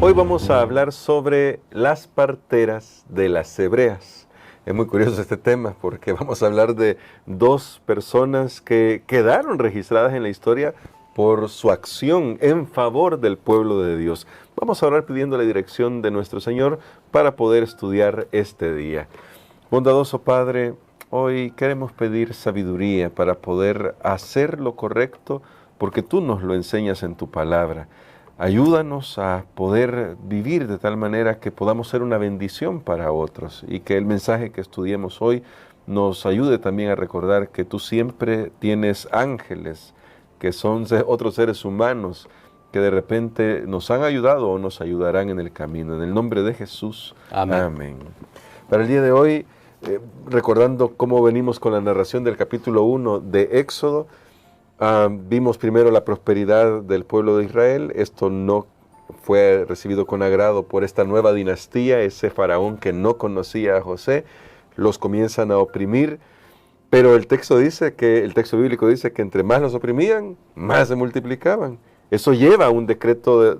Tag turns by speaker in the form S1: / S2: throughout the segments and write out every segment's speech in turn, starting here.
S1: Hoy vamos a hablar sobre las parteras de las hebreas. Es muy curioso este tema porque vamos a hablar de dos personas que quedaron registradas en la historia por su acción en favor del pueblo de Dios. Vamos a orar pidiendo la dirección de nuestro Señor para poder estudiar este día. Bondadoso Padre, hoy queremos pedir sabiduría para poder hacer lo correcto porque tú nos lo enseñas en tu palabra. Ayúdanos a poder vivir de tal manera que podamos ser una bendición para otros y que el mensaje que estudiemos hoy nos ayude también a recordar que tú siempre tienes ángeles, que son otros seres humanos que de repente nos han ayudado o nos ayudarán en el camino. En el nombre de Jesús. Amén. Amén. Para el día de hoy, recordando cómo venimos con la narración del capítulo 1 de Éxodo, vimos primero la prosperidad del pueblo de Israel. Esto no fue recibido con agrado por esta nueva dinastía, ese faraón que no conocía a José, los comienzan a oprimir, pero el texto bíblico dice que entre más los oprimían, más se multiplicaban. Eso lleva a un decreto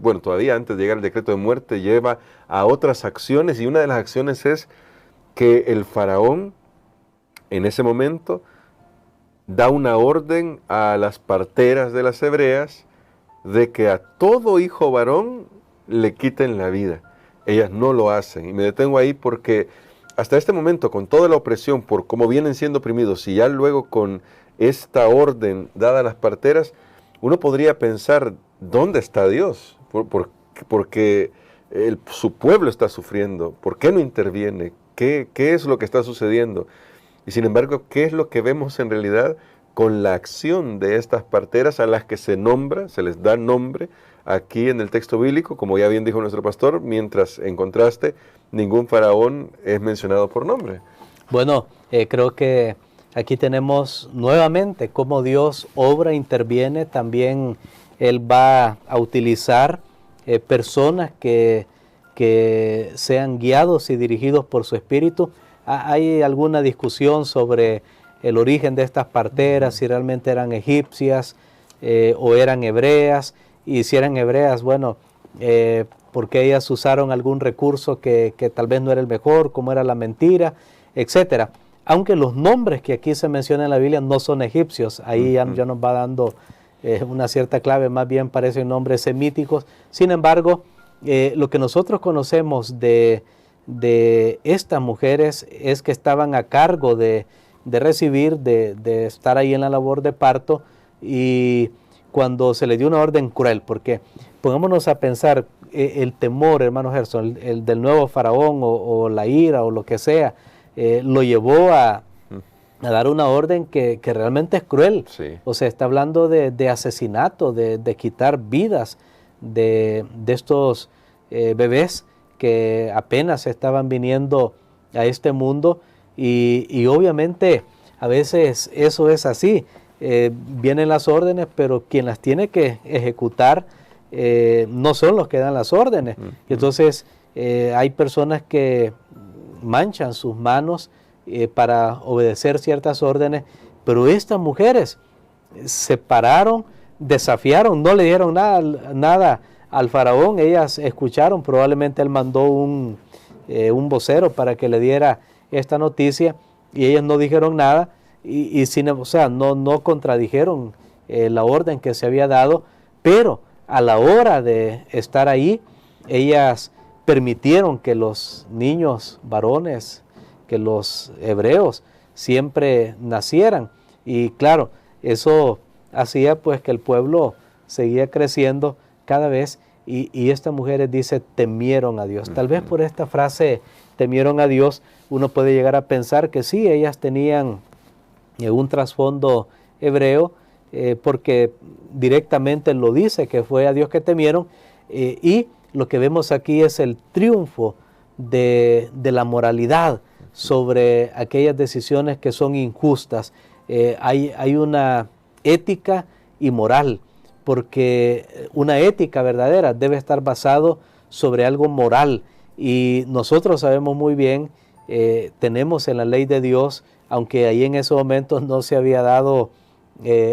S1: bueno, todavía antes de llegar al decreto de muerte, lleva a otras acciones, y una de las acciones es que el faraón, en ese momento, da una orden a las parteras de las hebreas de que a todo hijo varón le quiten la vida. Ellas no lo hacen. Y me detengo ahí porque hasta este momento, con toda la opresión por cómo vienen siendo oprimidos, y ya luego con esta orden dada a las parteras, uno podría pensar, ¿dónde está Dios? Porque su pueblo está sufriendo. ¿Por qué no interviene? ¿Qué es lo que está sucediendo? Y sin embargo, ¿qué es lo que vemos en realidad con la acción de estas parteras a las que se les da nombre aquí en el texto bíblico? Como ya bien dijo nuestro pastor, mientras en contraste, ningún faraón es mencionado por nombre.
S2: Bueno, creo que aquí tenemos nuevamente cómo Dios obra, interviene. También Él va a utilizar personas que sean guiados y dirigidos por su Espíritu. Hay alguna discusión sobre el origen de estas parteras, si realmente eran egipcias o eran hebreas, y si eran hebreas, bueno, porque ellas usaron algún recurso que tal vez no era el mejor, como era la mentira, etcétera. Aunque los nombres que aquí se mencionan en la Biblia no son egipcios, ahí ya nos va dando una cierta clave, más bien parecen nombres semíticos. Sin embargo, lo que nosotros conocemos de estas mujeres es que estaban a cargo de recibir, de estar ahí en la labor de parto, y cuando se le dio una orden cruel, porque pongámonos a pensar, el temor, hermano Gerson, el del nuevo faraón o la ira o lo que sea, lo llevó a dar una orden que realmente es cruel. Sí. O sea, está hablando de asesinato, de quitar vidas de estos bebés que apenas estaban viniendo a este mundo, y obviamente a veces eso es así, vienen las órdenes, pero quien las tiene que ejecutar no son los que dan las órdenes. Y entonces hay personas que manchan sus manos para obedecer ciertas órdenes, pero estas mujeres se pararon, desafiaron, no le dieron nada al faraón. Ellas escucharon, probablemente él mandó un vocero para que le diera esta noticia, y ellas no dijeron nada, no contradijeron la orden que se había dado, pero a la hora de estar ahí, ellas permitieron que los niños varones, que los hebreos siempre nacieran, y claro, eso hacía pues que el pueblo seguía creciendo cada vez, y estas mujeres, dice, temieron a Dios. Tal vez por esta frase, temieron a Dios, uno puede llegar a pensar que sí, ellas tenían un trasfondo hebreo, porque directamente lo dice, que fue a Dios que temieron, y lo que vemos aquí es el triunfo de la moralidad sobre aquellas decisiones que son injustas. Hay una ética y moral, porque una ética verdadera debe estar basado sobre algo moral, y nosotros sabemos muy bien, tenemos en la ley de Dios, aunque ahí en esos momentos no se había dado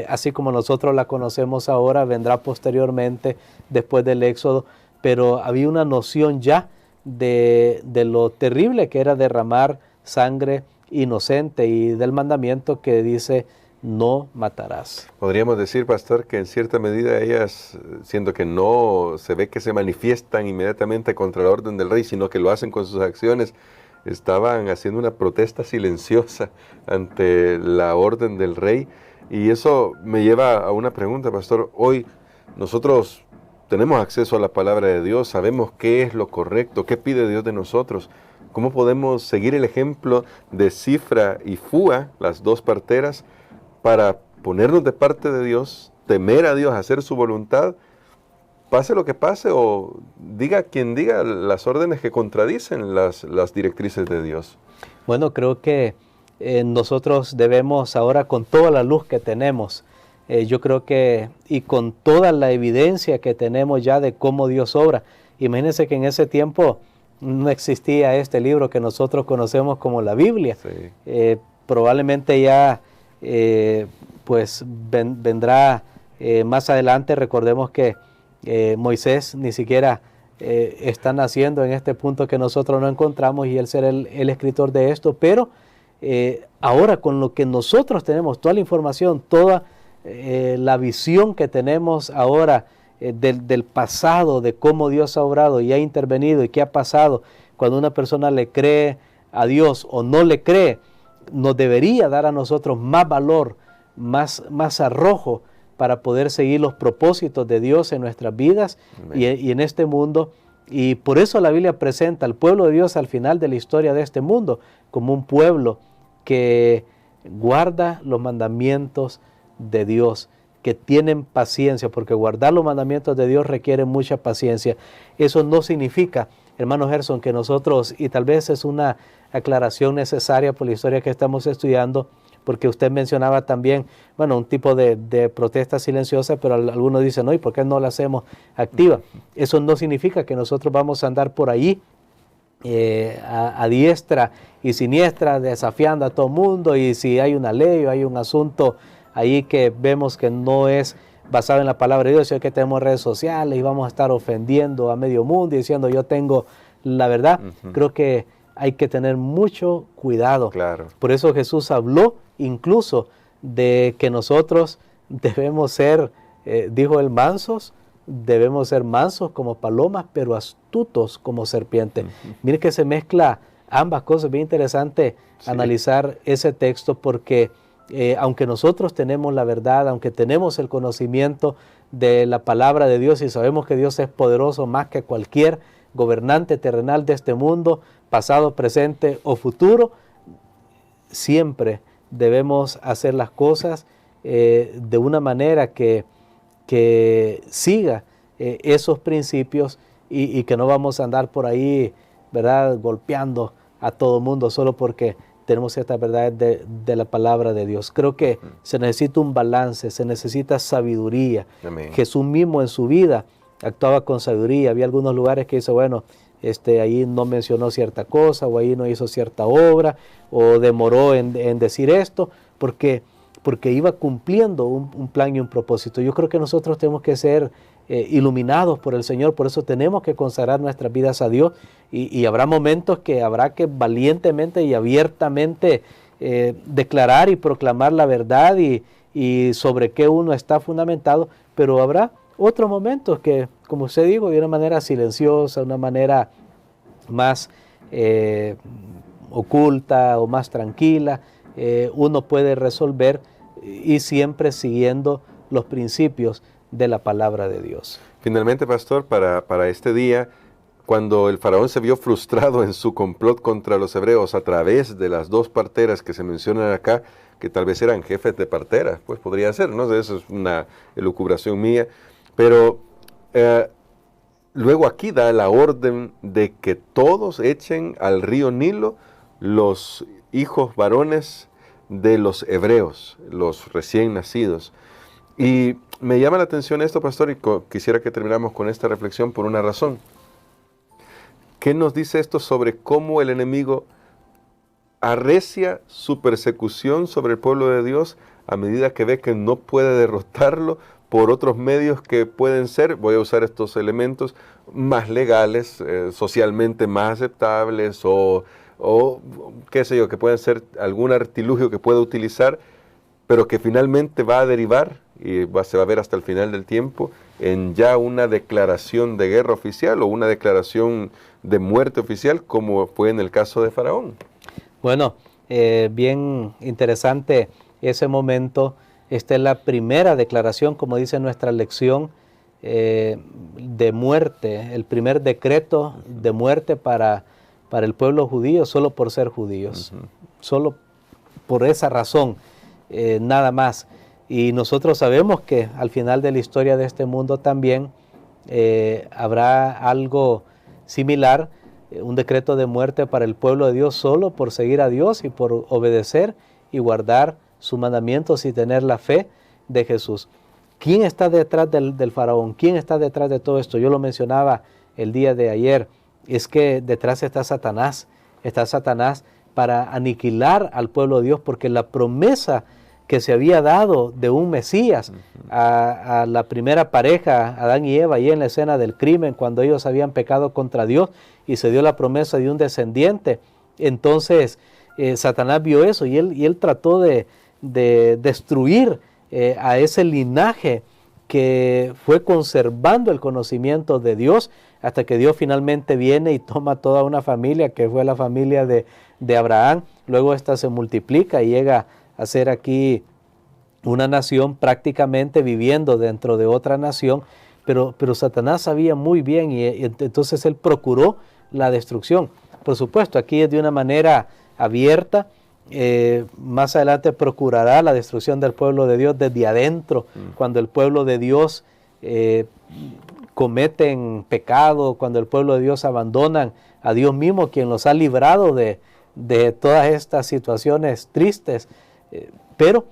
S2: así como nosotros la conocemos ahora, vendrá posteriormente, después del Éxodo, pero había una noción ya de lo terrible que era derramar sangre inocente y del mandamiento que dice no matarás.
S1: Podríamos decir, pastor, que en cierta medida ellas, siendo que no se ve que se manifiestan inmediatamente contra la orden del rey, sino que lo hacen con sus acciones, estaban haciendo una protesta silenciosa ante la orden del rey. Y eso me lleva a una pregunta, pastor. Hoy nosotros tenemos acceso a la palabra de Dios, sabemos qué es lo correcto, qué pide Dios de nosotros. ¿Cómo podemos seguir el ejemplo de Cifra y Fúa, las dos parteras, para ponernos de parte de Dios, temer a Dios, hacer su voluntad, pase lo que pase o diga quien diga las órdenes que contradicen las directrices de Dios?
S2: Bueno, creo que nosotros debemos ahora, con toda la luz que tenemos, yo creo que, y con toda la evidencia que tenemos ya de cómo Dios obra, imagínense que en ese tiempo no existía este libro que nosotros conocemos como la Biblia. Sí. Probablemente ya pues vendrá más adelante. Recordemos que Moisés ni siquiera está naciendo en este punto que nosotros no encontramos, y él será el escritor de esto, pero ahora con lo que nosotros tenemos, toda la información, toda la visión que tenemos ahora del pasado, de cómo Dios ha obrado y ha intervenido y qué ha pasado cuando una persona le cree a Dios o no le cree, nos debería dar a nosotros más valor, más arrojo para poder seguir los propósitos de Dios en nuestras vidas y en este mundo. Y por eso la Biblia presenta al pueblo de Dios al final de la historia de este mundo como un pueblo que guarda los mandamientos de Dios, que tienen paciencia, porque guardar los mandamientos de Dios requiere mucha paciencia. Eso no significa, hermano Gerson, que nosotros, y tal vez es una aclaración necesaria por la historia que estamos estudiando, porque usted mencionaba también, bueno, un tipo de protesta silenciosa, pero algunos dicen, no, ¿y por qué no la hacemos activa? Eso no significa que nosotros vamos a andar por ahí a diestra y siniestra, desafiando a todo mundo, y si hay una ley o hay un asunto ahí que vemos que no es basado en la palabra de Dios, sino que tenemos redes sociales y vamos a estar ofendiendo a medio mundo y diciendo yo tengo la verdad. Creo que hay que tener mucho cuidado.
S1: Claro.
S2: Por eso Jesús habló incluso de que nosotros debemos ser, dijo él, mansos, debemos ser mansos como palomas, pero astutos como serpientes. Mire que se mezcla ambas cosas. Bien interesante analizar ese texto, porque aunque nosotros tenemos la verdad, aunque tenemos el conocimiento de la palabra de Dios y sabemos que Dios es poderoso más que cualquier gobernante terrenal de este mundo, pasado, presente o futuro, siempre debemos hacer las cosas de una manera que siga esos principios y que no vamos a andar por ahí, ¿verdad?, golpeando a todo mundo solo porque tenemos ciertas verdades de la palabra de Dios. Creo que se necesita un balance, se necesita sabiduría.
S1: Amén.
S2: Jesús mismo en su vida actuaba con sabiduría. Había algunos lugares que dice, bueno, ahí no mencionó cierta cosa, o ahí no hizo cierta obra, o demoró en decir esto, porque iba cumpliendo un plan y un propósito. Yo creo que nosotros tenemos que ser iluminados por el Señor, por eso tenemos que consagrar nuestras vidas a Dios, y habrá momentos que habrá que valientemente y abiertamente declarar y proclamar la verdad y sobre qué uno está fundamentado, pero habrá otros momentos que, como usted dijo, de una manera silenciosa, una manera más oculta o más tranquila, uno puede resolver, y siempre siguiendo los principios de la palabra de Dios.
S1: Finalmente, pastor, para este día, cuando el faraón se vio frustrado en su complot contra los hebreos a través de las dos parteras que se mencionan acá, que tal vez eran jefes de parteras, pues podría ser, ¿no? Eso es una elucubración mía, pero luego aquí da la orden de que todos echen al río Nilo los hijos varones de los hebreos, los recién nacidos. Y me llama la atención esto, pastor, y quisiera que termináramos con esta reflexión por una razón. ¿Qué nos dice esto sobre cómo el enemigo arrecia su persecución sobre el pueblo de Dios a medida que ve que no puede derrotarlo por otros medios que pueden ser, voy a usar estos elementos, más legales, socialmente más aceptables o qué sé yo, que pueden ser algún artilugio que pueda utilizar, pero que finalmente va a derivar, y se va a ver hasta el final del tiempo, en ya una declaración de guerra oficial o una declaración de muerte oficial, como fue en el caso de Faraón.
S2: Bueno, bien interesante ese momento. Esta es la primera declaración, como dice nuestra lección, de muerte, el primer decreto de muerte para el pueblo judío, solo por ser judíos, solo por esa razón, nada más. Y nosotros sabemos que al final de la historia de este mundo también habrá algo similar, un decreto de muerte para el pueblo de Dios solo por seguir a Dios y por obedecer y guardar sus mandamientos y tener la fe de Jesús. ¿Quién está detrás del faraón? ¿Quién está detrás de todo esto? Yo lo mencionaba el día de ayer, es que detrás está Satanás para aniquilar al pueblo de Dios, porque la promesa que se había dado de un Mesías a la primera pareja, Adán y Eva, ahí en la escena del crimen, cuando ellos habían pecado contra Dios y se dio la promesa de un descendiente. Entonces Satanás vio eso y él trató de destruir a ese linaje que fue conservando el conocimiento de Dios, hasta que Dios finalmente viene y toma toda una familia, que fue la familia de Abraham. Luego esta se multiplica y llega a ser aquí una nación prácticamente viviendo dentro de otra nación, pero Satanás sabía muy bien y entonces él procuró la destrucción. Por supuesto, aquí es de una manera abierta. Más adelante procurará la destrucción del pueblo de Dios desde adentro, cuando el pueblo de Dios cometen pecado, cuando el pueblo de Dios abandonan a Dios mismo, quien los ha librado de todas estas situaciones tristes, pero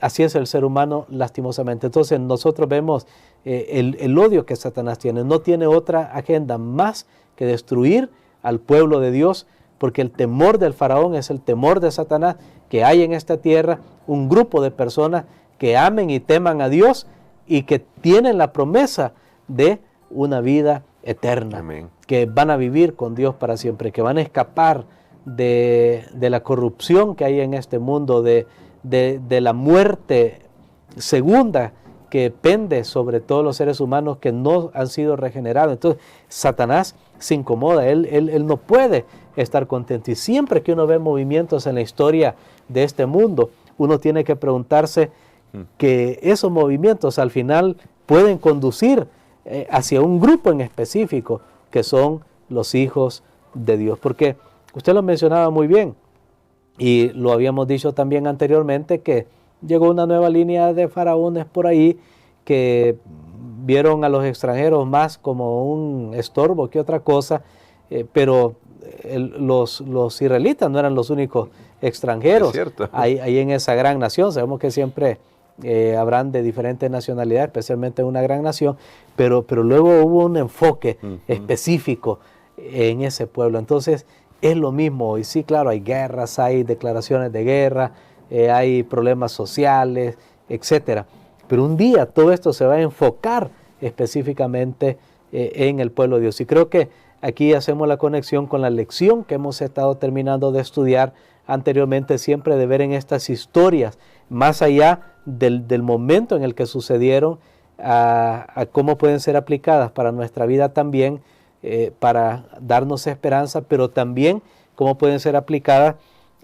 S2: así es el ser humano, lastimosamente. Entonces nosotros vemos el odio que Satanás tiene, no tiene otra agenda más que destruir al pueblo de Dios, porque el temor del faraón es el temor de Satanás, que hay en esta tierra un grupo de personas que amen y teman a Dios y que tienen la promesa de una vida eterna. Amén. Que van a vivir con Dios para siempre, que van a escapar de la corrupción que hay en este mundo, de la muerte segunda que pende sobre todos los seres humanos que no han sido regenerados. Entonces Satanás se incomoda, él no puede estar contento. Y siempre que uno ve movimientos en la historia de este mundo, uno tiene que preguntarse que esos movimientos al final pueden conducir hacia un grupo en específico, que son los hijos de Dios. Porque usted lo mencionaba muy bien, y lo habíamos dicho también anteriormente, que llegó una nueva línea de faraones por ahí que vieron a los extranjeros más como un estorbo que otra cosa, pero los israelitas no eran los únicos extranjeros ahí en esa gran nación. Sabemos que siempre habrán de diferentes nacionalidades, especialmente en una gran nación, pero luego hubo un enfoque específico en ese pueblo. Entonces es lo mismo, y sí, claro, hay guerras, hay declaraciones de guerra, hay problemas sociales, etcétera. Pero un día todo esto se va a enfocar específicamente en el pueblo de Dios. Y creo que aquí hacemos la conexión con la lección que hemos estado terminando de estudiar anteriormente, siempre de ver en estas historias, más allá del momento en el que sucedieron, a cómo pueden ser aplicadas para nuestra vida también, para darnos esperanza, pero también cómo pueden ser aplicadas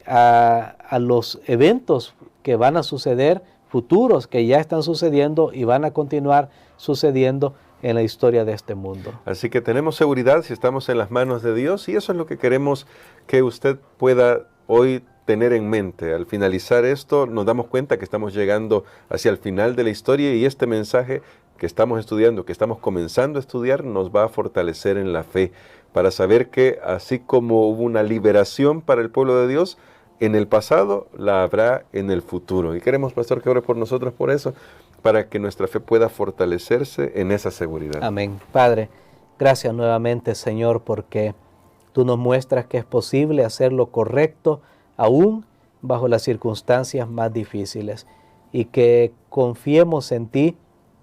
S2: a los eventos que van a suceder, futuros que ya están sucediendo y van a continuar sucediendo en la historia de este mundo.
S1: Así que tenemos seguridad si estamos en las manos de Dios, y eso es lo que queremos que usted pueda hoy tener en mente. Al finalizar esto, nos damos cuenta que estamos llegando hacia el final de la historia, y este mensaje que estamos estudiando, que estamos comenzando a estudiar, nos va a fortalecer en la fe, para saber que así como hubo una liberación para el pueblo de Dios en el pasado, la habrá en el futuro. Y queremos, pastor, que ore por nosotros por eso, para que nuestra fe pueda fortalecerse en esa seguridad.
S2: Amén. Padre, gracias nuevamente, Señor, porque tú nos muestras que es posible hacer lo correcto aún bajo las circunstancias más difíciles. y que confiemos en ti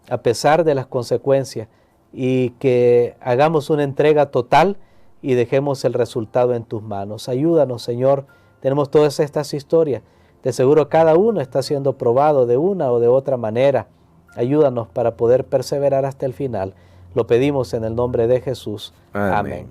S2: a pesar de las consecuencias y que hagamos una entrega total y dejemos el resultado en tus manos. Ayúdanos, Señor. Tenemos todas estas historias. De seguro cada uno está siendo probado de una o de otra manera. Ayúdanos para poder perseverar hasta el final. Lo pedimos en el nombre de Jesús. Amén.